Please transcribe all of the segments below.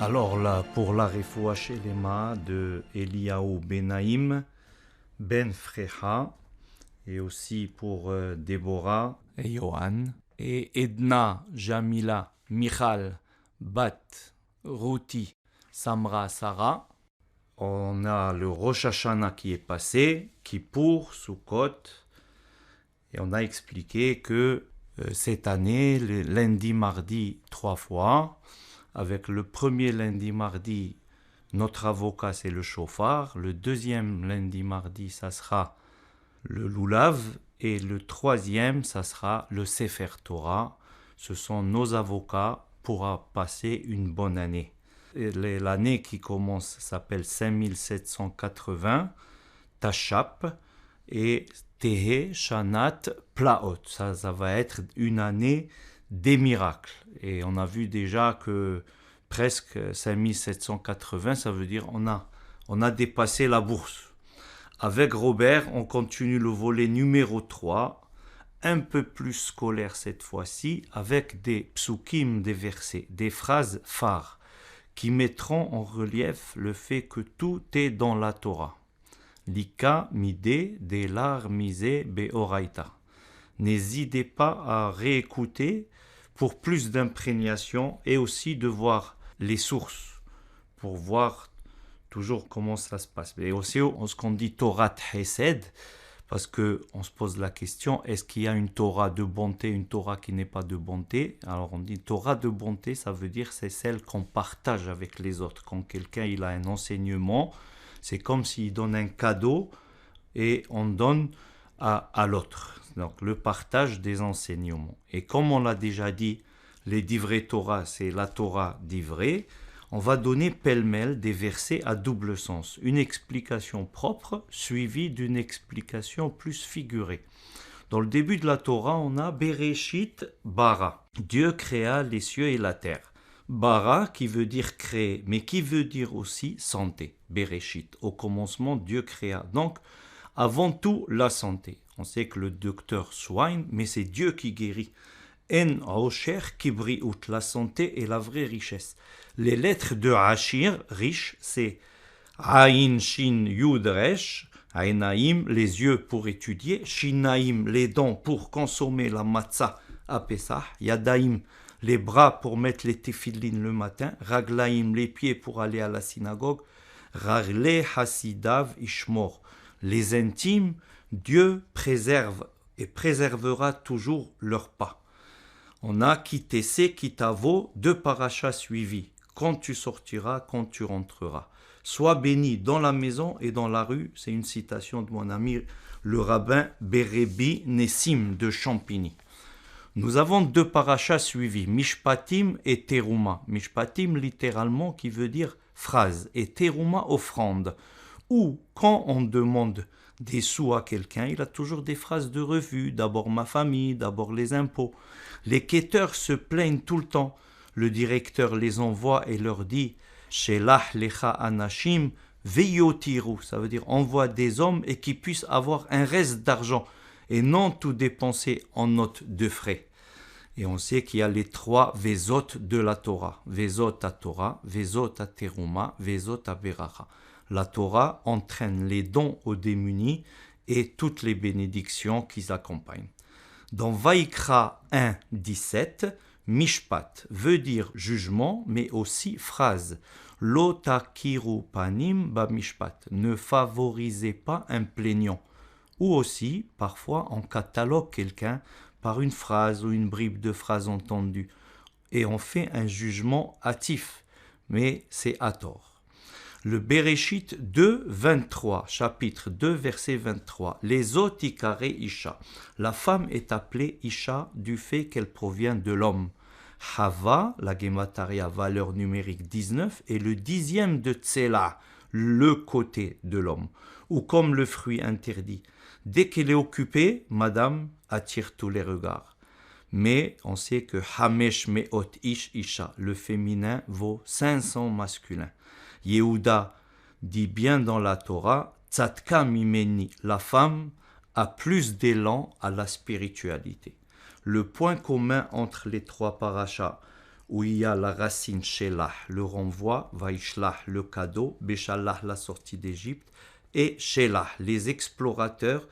Alors là, pour la refoua shelema de Eliyahu Benaïm, Ben Frecha, et aussi pour Déborah et Johan, et Edna, Jamila, Michal, Bat, Ruti, Samra, Sarah. On a le Rosh Hashanah qui est passé, Kippour, Sukkot, et on a expliqué que cette année, le lundi, mardi, 3 fois, avec le premier lundi, mardi, notre avocat c'est le chauffard, le deuxième lundi, mardi, ça sera le loulav, et le troisième, ça sera le Sefer Torah. Ce sont nos avocats pour passer une bonne année. Et l'année qui commence s'appelle 5780, Tachap, et Tehe Shanat Plaot. Ça va être une année des miracles. Et on a vu déjà que presque 5780, ça veut dire on a dépassé la bourse. Avec Robert, on continue le volet numéro 3, un peu plus scolaire cette fois-ci, avec des psukim, des versets, des phrases phares qui mettront en relief le fait que tout est dans la Torah. Lika mide delar mise beoraita. N'hésitez pas à réécouter pour plus d'imprégnation et aussi de voir les sources, pour voir toujours comment ça se passe. Et aussi, ce qu'on dit Torah Hesed, parce qu'on se pose la question, est-ce qu'il y a une Torah de bonté, une Torah qui n'est pas de bonté? Alors on dit Torah de bonté, ça veut dire c'est celle qu'on partage avec les autres. Quand quelqu'un il a un enseignement, c'est comme s'il donne un cadeau et on donne à l'autre. Donc le partage des enseignements. Et comme on l'a déjà dit, les divrei Torah, c'est la Torah divrei. On va donner pêle-mêle des versets à double sens. Une explication propre suivie d'une explication plus figurée. Dans le début de la Torah, on a Bereshit bara. Dieu créa les cieux et la terre. Bara qui veut dire créer, mais qui veut dire aussi santé. Bereshit. Au commencement, Dieu créa. Donc, avant tout, la santé. On sait que le docteur soigne, mais c'est Dieu qui guérit. En Osher Kibriut, la santé est la vraie richesse. Les lettres de Hachir, riche, c'est Aïn, Shin, Yud, Resh, Aïnaïm, les yeux pour étudier, Shinaïm, les dents pour consommer la matzah à Pessah, Yadaïm, les bras pour mettre les tefillin le matin, Raglaïm, les pieds pour aller à la synagogue, Ragle Hasidav Ishmor, les intimes, Dieu préserve et préservera toujours leurs pas. On a Kitese, Kitavo, deux parachas suivis. Quand tu sortiras, quand tu rentreras. Sois béni dans la maison et dans la rue. C'est une citation de mon ami le rabbin Berebi Nessim de Champigny. Nous avons deux parachas suivis, Mishpatim et Teruma. Mishpatim littéralement qui veut dire phrase et Teruma offrande. Ou quand on demande des sous à quelqu'un, il a toujours des phrases de revue, d'abord ma famille, d'abord les impôts. Les quêteurs se plaignent tout le temps. Le directeur les envoie et leur dit Shelah lecha anashim veyotiru, ça veut dire envoie des hommes et qui puissent avoir un reste d'argent et non tout dépenser en notes de frais. Et on sait qu'il y a les trois vezot de la Torah. Vezot à Torah, vezot à teruma, vezot à beracha. La Torah entraîne les dons aux démunis et toutes les bénédictions qui accompagnent. Dans Vaikra 1, 17, Mishpat veut dire jugement, mais aussi phrase. Lo takiru panim ba mishpat. Ne favorisez pas un plaignant. Ou aussi, parfois, on catalogue quelqu'un par une phrase ou une bribe de phrase entendue. Et on fait un jugement hâtif, mais c'est à tort. Le Bereshit 2, 23, chapitre 2, verset 23. Les otikare Isha. La femme est appelée Isha du fait qu'elle provient de l'homme. Hava, la Gemataria valeur numérique 19, est le 10e de Tsela, le côté de l'homme. Ou comme le fruit interdit. Dès qu'elle est occupée, madame attire tous les regards. Mais on sait que Hamesh Meot Ish Isha, le féminin, vaut 500 masculins. Yehuda dit bien dans la Torah, Tzadka mimeni, la femme a plus d'élan à la spiritualité. Le point commun entre les trois parachas, où il y a la racine shelah, le renvoi, vaishlah, le cadeau, beshallah, la sortie d'Égypte, et shelah, les explorateurs,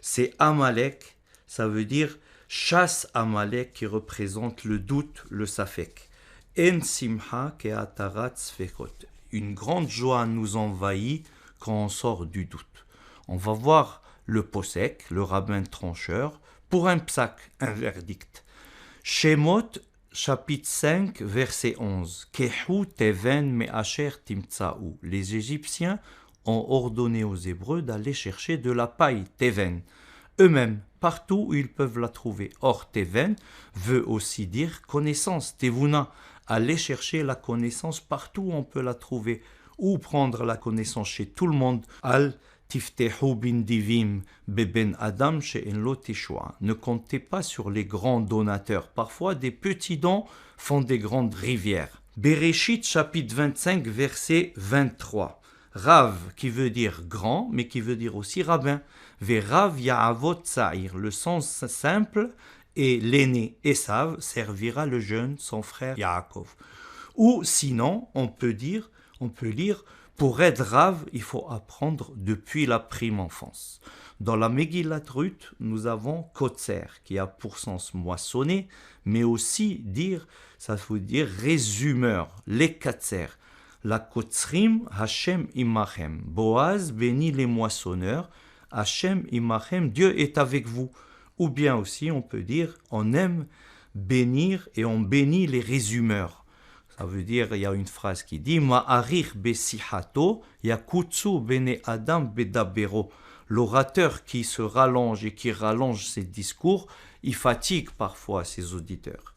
c'est Amalek, ça veut dire chasse Amalek qui représente le doute, le safek. En simha ke atarat sfekot. Une grande joie nous envahit quand on sort du doute. On va voir le posek, le rabbin trancheur, pour un psak, un verdict. Shemot, chapitre 5, verset 11. Kehu teven me'asher timtsaou. Les Égyptiens ont ordonné aux Hébreux d'aller chercher de la paille, teven, eux-mêmes, partout où ils peuvent la trouver. Or, teven veut aussi dire connaissance, tevuna, aller chercher la connaissance partout où on peut la trouver, ou prendre la connaissance chez tout le monde. Al tiftehu bin divim beben adam she'en lo tishua. Ne comptez pas sur les grands donateurs. Parfois, des petits dons font des grandes rivières. Bereshit, chapitre 25, verset 23. Rav, qui veut dire grand, mais qui veut dire aussi rabbin. Verav ya'avot sa'ir. Le sens simple et l'aîné Esav servira le jeune, son frère Yaakov. Ou sinon, on peut lire, pour être Rav, il faut apprendre depuis la prime enfance. Dans la Megillat Ruth, nous avons Kotser, qui a pour sens moissonner, mais aussi dire, ça veut dire résumeur, les Katser. La Kotsrim, Hashem imachem. Boaz bénit les moissonneurs, Hashem imachem, Dieu est avec vous. Ou bien aussi, on peut dire, on aime bénir et on bénit les résumeurs. Ça veut dire, il y a une phrase qui dit Ma'arich besihato yakutsu bene adam bedabero. L'orateur qui se rallonge et qui rallonge ses discours, il fatigue parfois ses auditeurs.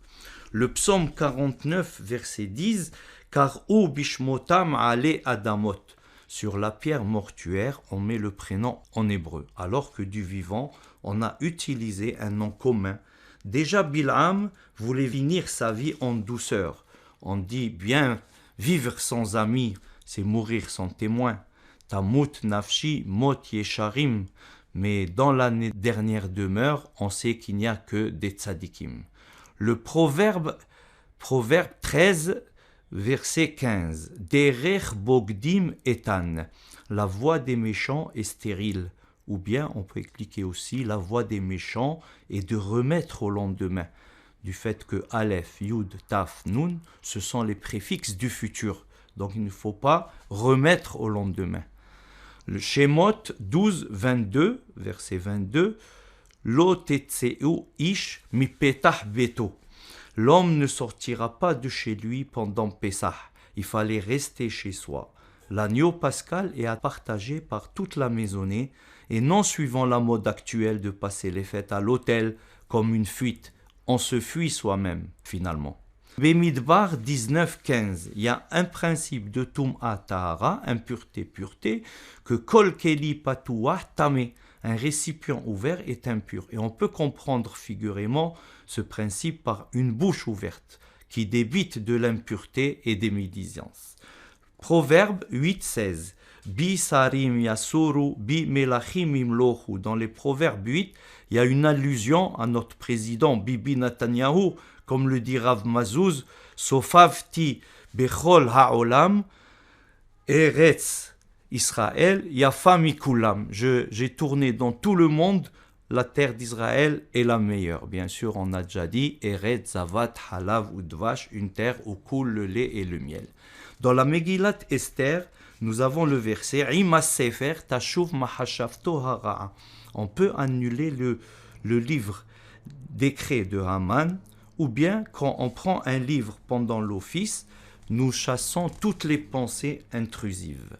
Le psaume 49, verset 10 Car ou bishmotam ale adamot. Sur la pierre mortuaire, on met le prénom en hébreu, alors que du vivant, on a utilisé un nom commun. Déjà, Bil'am voulait finir sa vie en douceur. On dit bien, vivre sans amis, c'est mourir sans témoin. Tamut nafshi mot yesharim. Mais dans l'année dernière demeure, on sait qu'il n'y a que des tzadikim. Le proverbe 13, verset 15. Derech bogdim etan. La voix des méchants est stérile. Ou bien on peut expliquer aussi la voix des méchants est de remettre au lendemain. Du fait que Aleph, Yud, Taf, Nun, ce sont les préfixes du futur. Donc il ne faut pas remettre au lendemain. Le Shemot 12, 22, verset 22, Lo tetseu ish mi petah beto. L'homme ne sortira pas de chez lui pendant Pessah. Il fallait rester chez soi. L'agneau pascal est à partager par toute la maisonnée et non suivant la mode actuelle de passer les fêtes à l'hôtel comme une fuite. On se fuit soi-même, finalement. Bemidbar 19-15, il y a un principe de Tum'a Tahara, impureté, pureté, que Kol Keli Patouah Tamé, un récipient ouvert est impur. Et on peut comprendre figurément ce principe par une bouche ouverte, qui débite de l'impureté et des médisances. Proverbe 8-16, Bi sarim yasuru, bi melachim imlohu. Dans les Proverbes 8, il y a une allusion à notre président Bibi Netanyahu, comme le dit Rav Mazouz, Sofavti bechol ha'olam, Eretz Israël, yafa mikulam. J'ai tourné dans tout le monde, la terre d'Israël est la meilleure. Bien sûr, on a déjà dit, Eretz zavat halav udvash, une terre où coule le lait et le miel. Dans la Megillat Esther, nous avons le verset Ima sefer tashuv mahashavto hara'a. On peut annuler le livre décret de Haman, ou bien quand on prend un livre pendant l'office, nous chassons toutes les pensées intrusives.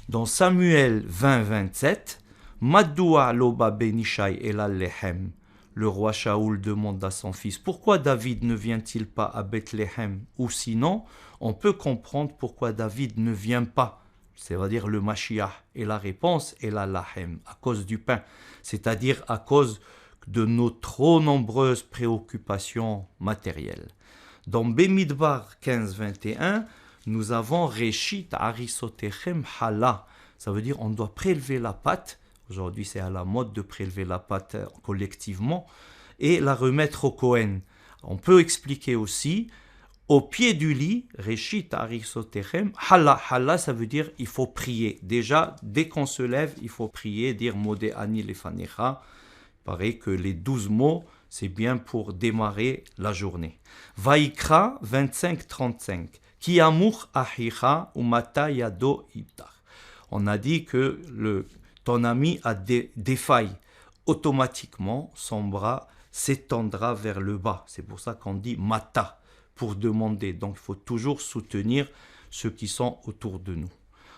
Dans Samuel 20-27, Maddoua loba benishai elal lehem. Le roi Shaoul demande à son fils, pourquoi David ne vient-il pas à Bethléem? Ou sinon, on peut comprendre pourquoi David ne vient pas, c'est-à-dire le Mashiach. Et la réponse est la lahem, à cause du pain, c'est-à-dire à cause de nos trop nombreuses préoccupations matérielles. Dans Bemidbar 15-21, nous avons Reshit Arisotechem Hala. Ça veut dire on doit prélever la pâte. Aujourd'hui, c'est à la mode de prélever la pâte collectivement et la remettre au Kohen. On peut expliquer aussi Au pied du lit, Reshit Arisotechem, Halla. Halla, ça veut dire il faut prier. Déjà, dès qu'on se lève, il faut prier, dire Modé Ani Lefanecha. Il paraît que les 12 mots, c'est bien pour démarrer la journée. Vaikra 25-35. Ki amur ahicha umata yado ibtar. On a dit que ton ami a des failles. Automatiquement, son bras s'étendra vers le bas. C'est pour ça qu'on dit mata, pour demander. Donc, il faut toujours soutenir ceux qui sont autour de nous.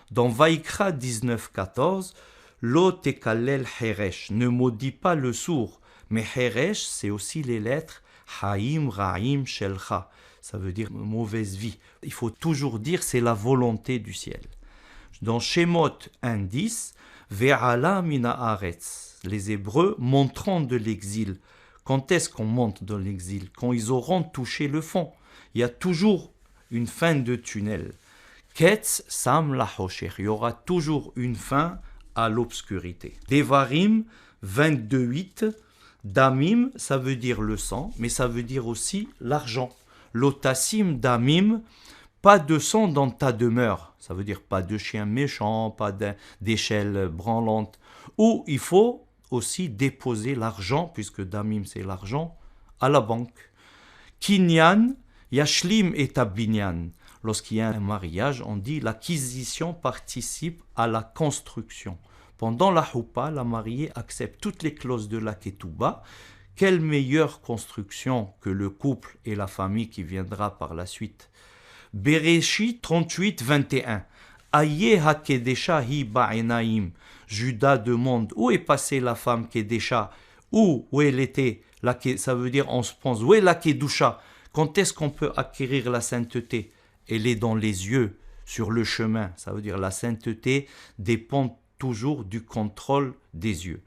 Dans Vaikra 19-14, Lo tekalel heresh, ne maudit pas le sourd. Mais heresh, c'est aussi les lettres Haïm, Raïm, Shelcha. Ça veut dire mauvaise vie. Il faut toujours dire c'est la volonté du ciel. Dans Shemot 1.10, Ve'ala mina haaretz, les Hébreux montrant de l'exil. Quand est-ce qu'on monte dans l'exil? Quand ils auront touché le fond. Il y a toujours une fin de tunnel. Ketz sam la hosher, il y aura toujours une fin à l'obscurité. Devarim 22.8, damim, ça veut dire le sang, mais ça veut dire aussi l'argent. Lotassim damim, pas de sang dans ta demeure. Ça veut dire pas de chien méchant, pas d'échelle branlante. Ou il faut aussi déposer l'argent, puisque damim c'est l'argent, à la banque. Kinyan, yashlim et tabinyan. Lorsqu'il y a un mariage, on dit l'acquisition participe à la construction. Pendant la Houpa, la mariée accepte toutes les clauses de la Ketouba. Quelle meilleure construction que le couple et la famille qui viendra par la suite. Bereshit 38-21. Aye ha kedesha hi ba'enaim. Judas demande où est passée la femme Kedesha, où elle était. Ça veut dire on se pense où est la Kedusha. Quand est-ce qu'on peut acquérir la sainteté? Elle est dans les yeux, sur le chemin. Ça veut dire la sainteté dépend toujours du contrôle des yeux.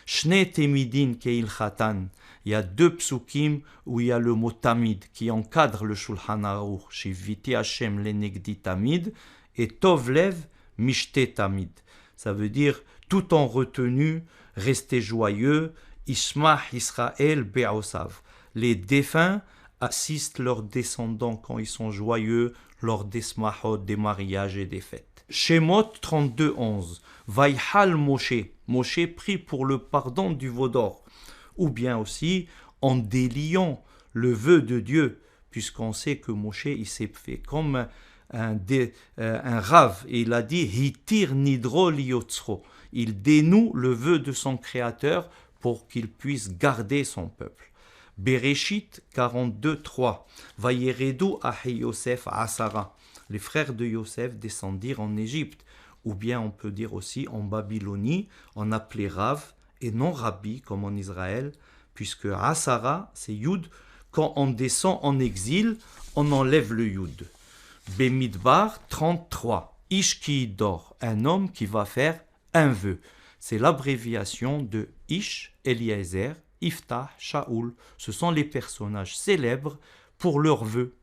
Shne temidin keil khatan. Il y a 2 psukim où il y a le mot tamid qui encadre le Shulchan Aruch. Chez Viti Hashem lenegdi tamid et tovlev mishte tamid. Ça veut dire tout en retenue, restez joyeux. Ishma Israël be'osav. Les défunts assistent leurs descendants quand ils sont joyeux lors des smahot, des mariages et des fêtes. Shemot 32-11. Vaïhal Moshe. Moshe prie pour le pardon du veau d'or. Ou bien aussi en déliant le vœu de Dieu, puisqu'on sait que Moshe il s'est fait comme un rave. Et il a dit Hitir nidro liyotzro. Il dénoue le vœu de son Créateur pour qu'il puisse garder son peuple. Bereshit 42-3. Vayeredu ahi Yosef asara. Les frères de Yosef descendirent en Égypte. Ou bien on peut dire aussi en Babylonie, on appelait Rav et non Rabbi comme en Israël, puisque Asara, c'est Yud. Quand on descend en exil, on enlève le Yud. Bemidbar 33. Ish ki dor, un homme qui va faire un vœu. C'est l'abréviation de Ish, Eliezer, Iftah, Shaoul. Ce sont les personnages célèbres pour leurs vœux.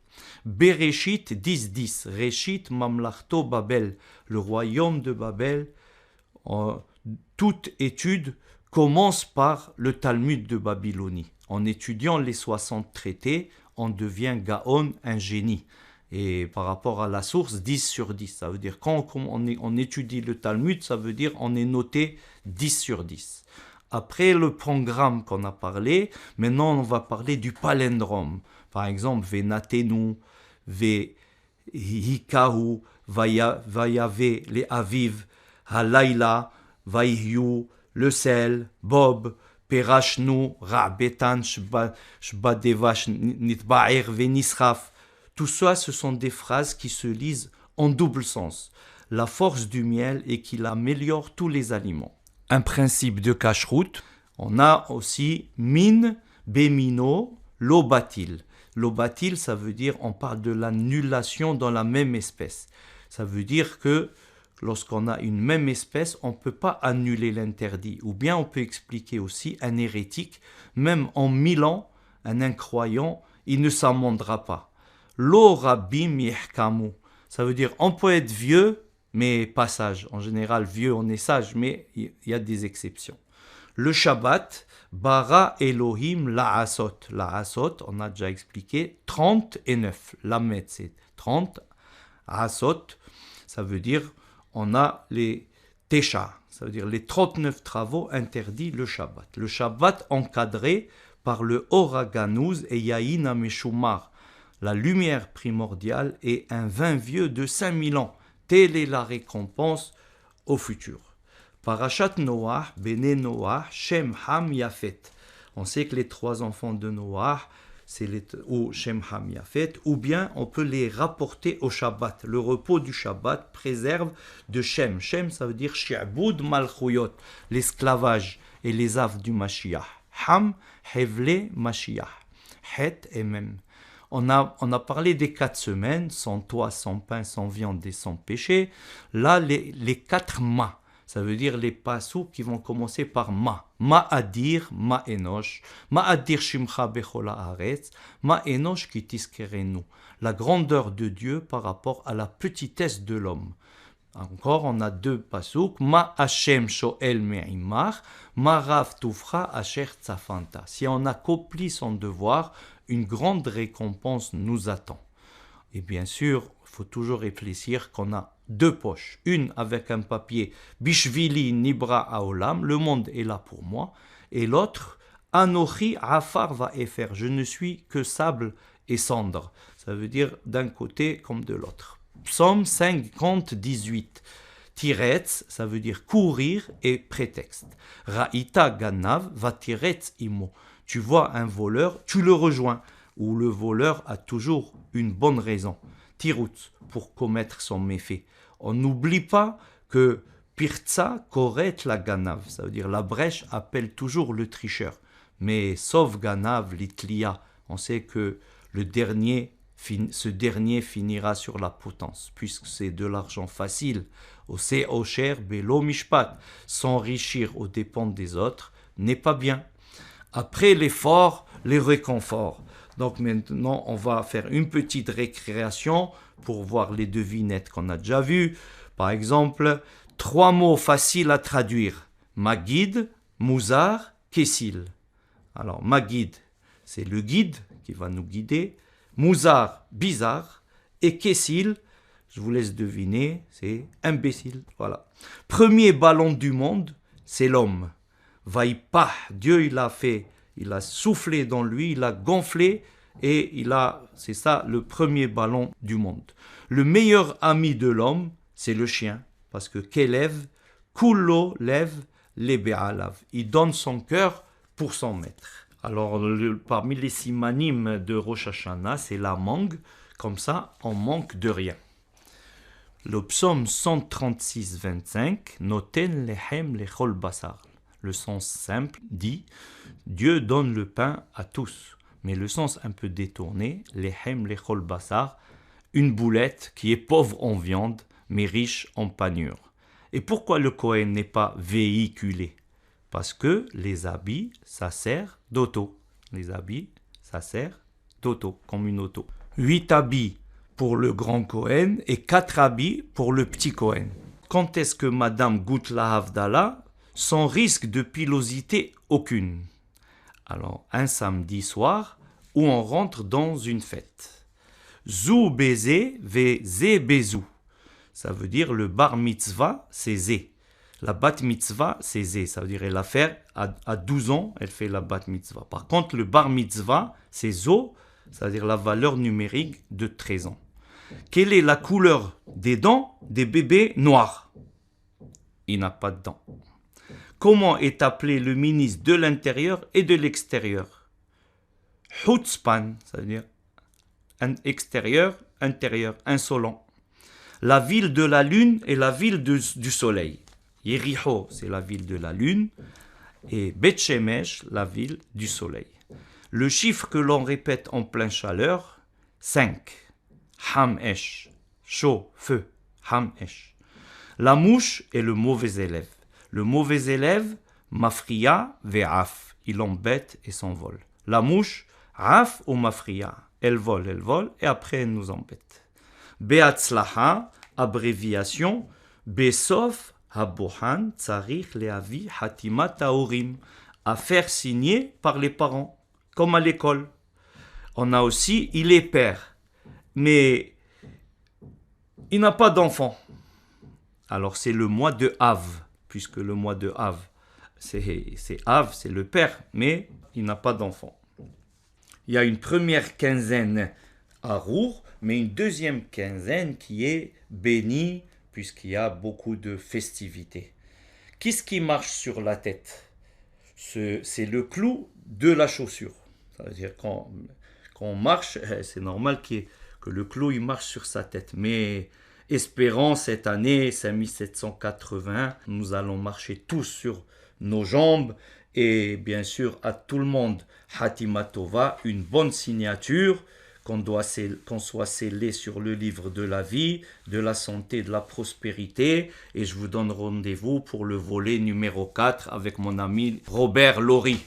Bereshit 10-10, Reshit Mamlachto Babel, le royaume de Babel. Toute étude commence par le Talmud de Babylonie. En étudiant les 60 traités, on devient Gaon, un génie. Et par rapport à la source, 10 sur 10. Ça veut dire quand on étudie le Talmud, ça veut dire on est noté 10 sur 10. Après le programme qu'on a parlé, maintenant on va parler du palindrome. Par exemple, Venatenu, Hikahu, Vayave, les Aviv, Halayla, Vaihyu, le sel, Bob, Perashnu, Rabetan, Shbadevash, Nitba'er, Venisraf. Tout ça, ce sont des phrases qui se lisent en double sens. La force du miel est qu'il améliore tous les aliments. Un principe de cacheroute, on a aussi min, bemino, lobatil. Lobatil, ça veut dire, on parle de l'annulation dans la même espèce. Ça veut dire que lorsqu'on a une même espèce, on ne peut pas annuler l'interdit. Ou bien on peut expliquer aussi un hérétique, même en 1000 ans, un incroyant, il ne s'amendera pas. Lo rabbim yihkamu. Ça veut dire, on peut être vieux, mais pas sage. En général, vieux, on est sage, mais il y a des exceptions. Le Shabbat, Bara Elohim la'asot. La'asot, on a déjà expliqué, 30 et 9. Lamed, c'est 30. Asot, ça veut dire, on a les Tesha, ça veut dire les 39 travaux interdits le Shabbat. Le Shabbat encadré par le Oraganouz et Yaïn Ameshumar, la lumière primordiale et un vin vieux de 5000 ans. Telle est la récompense au futur. Parashat Noah, Bene Noah, Shem, Ham, Yafet. On sait que les 3 enfants de Noah, c'est ou Shem, Ham, Yafet, ou bien on peut les rapporter au Shabbat. Le repos du Shabbat préserve de Shem. Shem, ça veut dire Shi'boud Malchuyot, l'esclavage et les âves du Mashiach. Ham, Hevle, Mashiach. Het et Mem. On a parlé des 4 semaines, sans toit, sans pain, sans viande et sans péché. Là, les 4 ma. Ça veut dire les pasous qui vont commencer par ma. Ma adir, ma enosh. Ma adir shimcha bechola haaretz. Ma enosh ki tiskerenu. La grandeur de Dieu par rapport à la petitesse de l'homme. Encore, on a 2 pasouks. Ma Hashem shoel me'imach. Ma rav tufra asher tzafanta. Si on accomplit son devoir, une grande récompense nous attend. Et bien sûr, il faut toujours réfléchir qu'on a 2 poches. Une avec un papier Bishvili Nibra Aolam, le monde est là pour moi. Et l'autre, Anochi Afar va efer, je ne suis que sable et cendre. Ça veut dire d'un côté comme de l'autre. Psaume 50, 18. Tiretz, ça veut dire courir et prétexte. Ra'ita Ganav va tiretz imo. Tu vois un voleur, tu le rejoins. Ou le voleur a toujours une bonne raison. Tirutz, pour commettre son méfait. On n'oublie pas que Pirtsa koret la Ganav, ça veut dire la brèche appelle toujours le tricheur. Mais sauf Ganav, l'itlia, on sait que ce dernier finira sur la potence, puisque c'est de l'argent facile. Ose osher belo mishpat, s'enrichir aux dépens des autres n'est pas bien. Après l'effort, les réconforts. Donc maintenant, on va faire une petite récréation pour voir les devinettes qu'on a déjà vues. Par exemple, 3 mots faciles à traduire. Magid, Mouzar, Kessil. Alors, Magid, c'est le guide qui va nous guider. Mouzar, bizarre. Et Kessil, je vous laisse deviner, c'est imbécile. Voilà. Premier ballon du monde, c'est l'homme. Vaïpah, Dieu il a soufflé dans lui, il a gonflé et c'est ça le premier ballon du monde. Le meilleur ami de l'homme, c'est le chien, parce que Kelev, Kullo lève les Be'alav. Il donne son cœur pour son maître. Alors parmi les simanim de Rosh Hashanah, c'est la mangue, comme ça on manque de rien. Le psaume 136, 25, Noten lehem lechol basar. Le sens simple dit Dieu donne le pain à tous. Mais le sens un peu détourné, lehem lechol basar, une boulette qui est pauvre en viande, mais riche en panure. Et pourquoi le Kohen n'est pas véhiculé? Parce que les habits, ça sert d'auto. Les habits, ça sert d'auto, comme une auto. 8 habits pour le grand Kohen et 4 habits pour le petit Kohen. Quand est-ce que Madame goûte la Havdalah sans risque de pilosité aucune? Alors, un samedi soir où on rentre dans une fête. Zou baiser ve zé bezou. Ça veut dire le bar mitzvah, c'est zé. La bat mitzvah, c'est zé. Ça veut dire elle a fait à 12 ans, elle fait la bat mitzvah. Par contre, le bar mitzvah, c'est zo, c'est-à-dire la valeur numérique de 13 ans. Quelle est la couleur des dents des bébés noirs? Il n'a pas de dents. Comment est appelé le ministre de l'Intérieur et de l'Extérieur? Chutzpan, c'est-à-dire un extérieur, intérieur, insolent. La ville de la lune est la ville du soleil. Yericho, c'est la ville de la lune. Et Bet Shemesh, la ville du soleil. Le chiffre que l'on répète en pleine chaleur, 5. Ham-esh, chaud, feu, Ham-esh. La mouche est le mauvais élève. Le mauvais élève, mafria ve'af, il embête et s'envole. La mouche, af ou mafria, elle vole, et après elle nous embête. Be'atzlaha, abréviation, besof habohan tsarich leavi hatimat haorim. à faire signer par les parents, comme à l'école. On a aussi, il est père, mais il n'a pas d'enfant. Alors c'est le mois de Av, puisque le mois de Av, c'est Av, c'est le père, mais il n'a pas d'enfant. Il y a une première quinzaine à Rour, mais une deuxième quinzaine qui est bénie, puisqu'il y a beaucoup de festivités. Qu'est-ce qui marche sur la tête? C'est le clou de la chaussure. Ça veut dire quand on marche, c'est normal que le clou il marche sur sa tête. Mais espérons cette année, 5780, nous allons marcher tous sur nos jambes. Et bien sûr, à tout le monde, Hatima Tova, une bonne signature, qu'on soit scellé sur le livre de la vie, de la santé, de la prospérité. Et je vous donne rendez-vous pour le volet numéro 4 avec mon ami Robert Laurie.